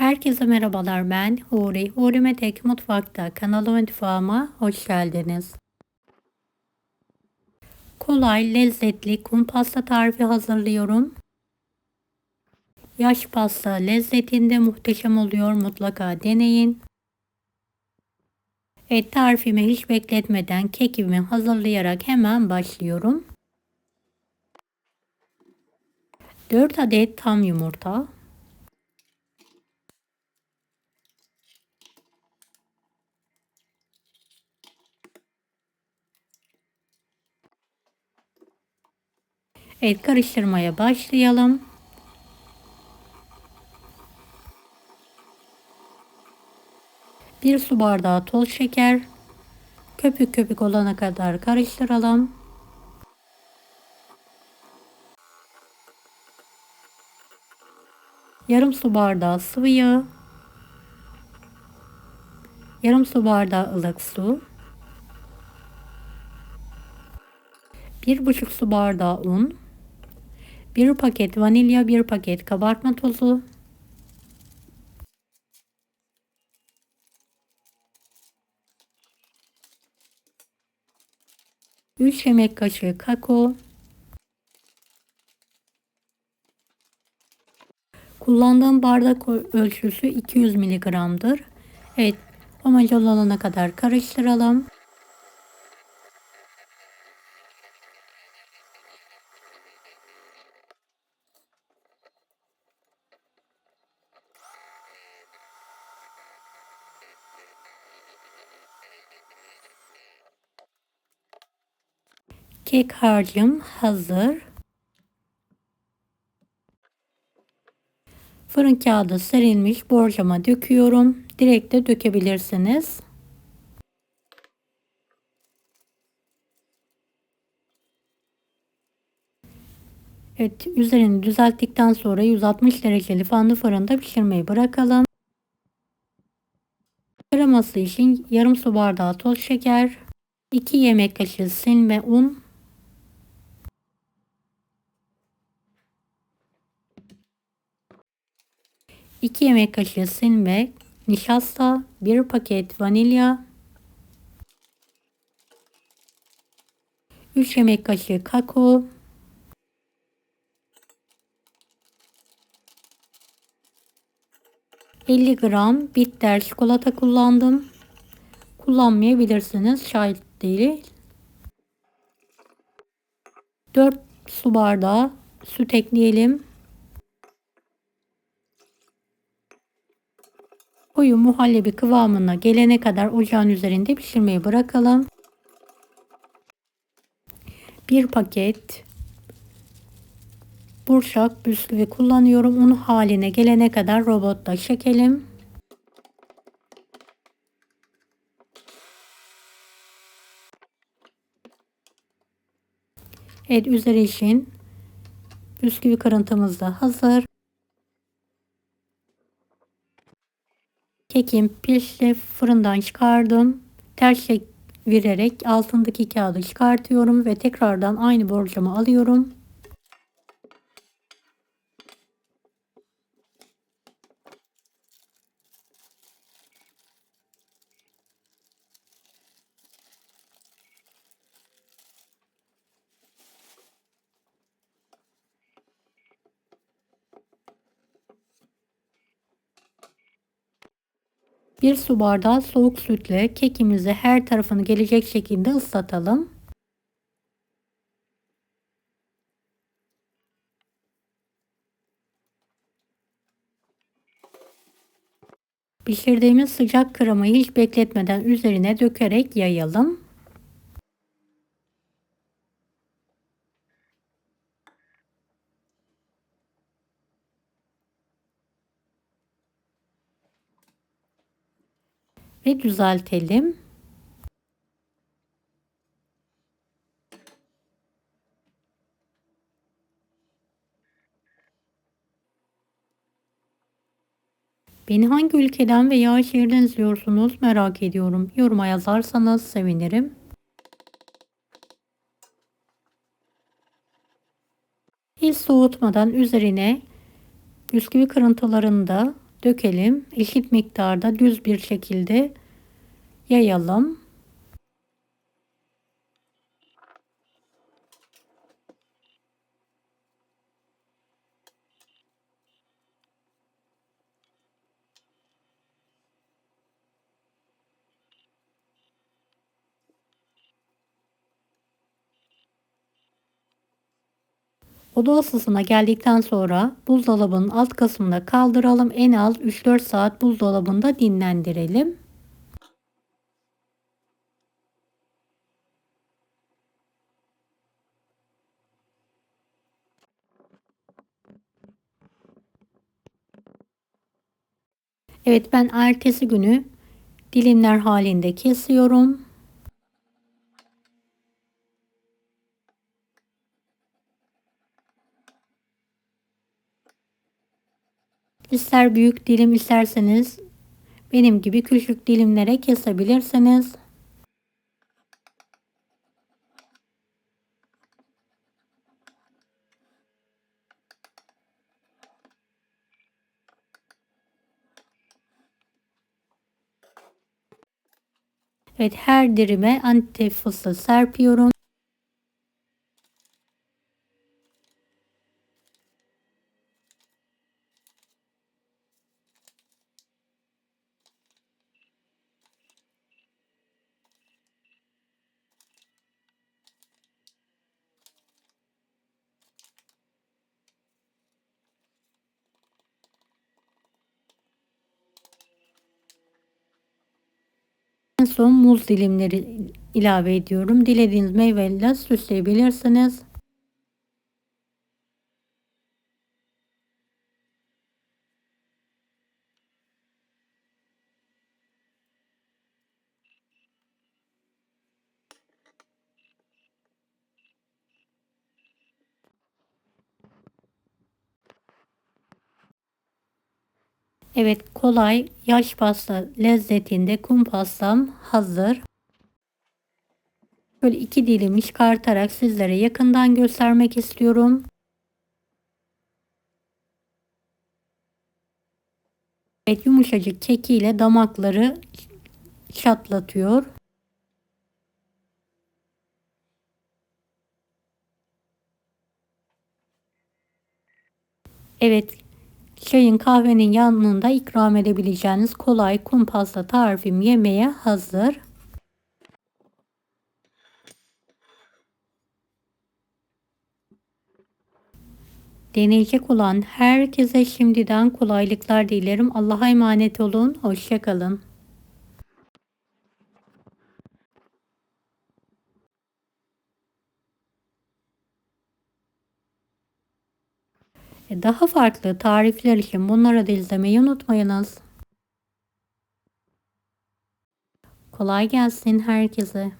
Herkese merhabalar, ben Huri. Huri Metek Mutfak'ta kanalıma mutfağıma hoş geldiniz. Kolay, lezzetli kum pasta tarifi hazırlıyorum. Yaş pasta lezzetinde muhteşem oluyor, mutlaka deneyin. Tarifimi hiç bekletmeden kekimi hazırlayarak hemen başlıyorum. 4 adet tam yumurta, 'karıştırmaya başlayalım. Bir su bardağı toz şeker, köpük köpük olana kadar karıştıralım. Yarım su bardağı sıvı yağ, yarım su bardağı ılık su, 1,5 su bardağı un, 1 paket vanilya, 1 paket kabartma tozu, 3 yemek kaşığı kakao. Kullandığım bardak ölçüsü 200 miligramdır. Evet, homojen olana kadar karıştıralım. Kek harcım hazır. Fırın kağıdı serilmiş borcama döküyorum. Direkt de dökebilirsiniz. Evet, üzerini düzelttikten sonra 160 dereceli fanlı fırında pişirmeyi bırakalım. Kreması için yarım su bardağı toz şeker, 2 yemek kaşığı silme un, 2 yemek kaşığı silme nişasta, 1 paket vanilya, 3 yemek kaşığı kakao, 50 gram bitter çikolata kullandım. Kullanmayabilirsiniz, şart değil. 4 su bardağı süt ekleyelim. Koyu muhallebi kıvamına gelene kadar ocağın üzerinde pişirmeyi bırakalım. 1 paket burçak bisküvi kullanıyorum. Un haline gelene kadar robotta çekelim. Evet, üzeri için bisküvi kırıntımız da hazır. Kekim pişti, fırından çıkardım. Ters çevirerek altındaki kağıdı çıkartıyorum ve tekrardan aynı borcama alıyorum. Bir su bardağı soğuk sütle kekimizi her tarafını gelecek şekilde ıslatalım. Pişirdiğimiz sıcak kremayı hiç bekletmeden üzerine dökerek yayalım. Ve düzeltelim. Beni hangi ülkeden veya şehirden izliyorsunuz merak ediyorum. Yoruma yazarsanız sevinirim. Hiç soğutmadan üzerine bisküvi kırıntılarını da dökelim. Eşit miktarda düz bir şekilde yayalım. Oda ısısına geldikten sonra buzdolabının alt kısmına kaldıralım. En az 3-4 saat buzdolabında dinlendirelim. Evet, ben ertesi günü dilimler halinde kesiyorum. İster büyük dilim isterseniz benim gibi küçük dilimlere kesebilirsiniz. Evet, her dilime antep fıstığı serpiyorum. En son muz dilimleri ilave ediyorum. Dilediğiniz meyveyle süsleyebilirsiniz. Evet, kolay yaş pasta lezzetinde kum pastam hazır. Böyle iki dilimi çıkartarak sizlere yakından göstermek istiyorum. Evet, yumuşacık kekiyle damakları çatlatıyor. Evet, çayın kahvenin yanında ikram edebileceğiniz kolay kum pasta tarifim yemeğe hazır. Deneyecek olan herkese şimdiden kolaylıklar dilerim. Allah'a emanet olun. Hoşça kalın. Daha farklı tarifler için bunları da izlemeyi unutmayınız. Kolay gelsin herkese.